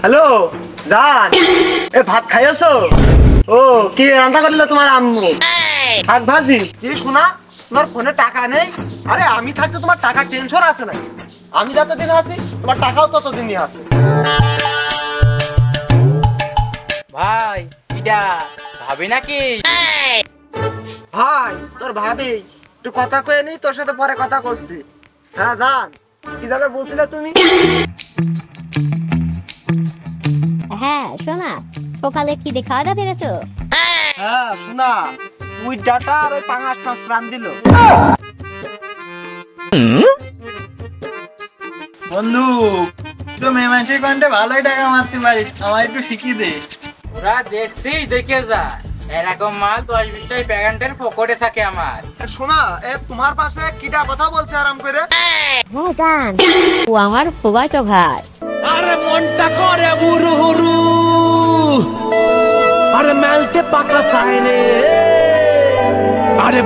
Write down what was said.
Hello জান, এ ভাত খাইছো? ও কি রান্না করলো তোমার আম্মু? শাক ভাজি। কি শোনা, তোমার ফোনে টাকা নেই? আরে আমি থাকতে তোমার টাকা টেনশন আছে না? আমি যতদিন আছি তোমার টাকাও ততদিনই আছে। ভাই এটা ভাবি নাকি? ভাই তোর ভাবি, একটু কথা কয়ে নি, তোর সাথে পরে কথা করছি। হ্যাঁ জান, কি জানে বলছিলে তুমি? হ্যাঁ শোনা, সকালে কি দিয়ে খাওয়া দাওয়া করেছো? হ্যাঁ শোনা, উই ডাটা আর ওই পাঙাশ মাছ রান দিল। বন্ধু তো মেয়ে মানুষের কন্টে ভালোই টাকা মারতে পারিস, আমার একটু শিখিয়ে দে। ওরা দেখছিস, দেখে যা। এরকম মাল 10-20টাই প্যাকেটের পকেটে থাকে আমার। শোনা, এ তোমার পাশে কিটা কথা বলছে আরাম করে? হ্যাঁ জান, ও আমার ফুফাতো ভাই। আরে মনটা করে বুরু হুরু, আরে মেলতে পাকা সাইনে, আরে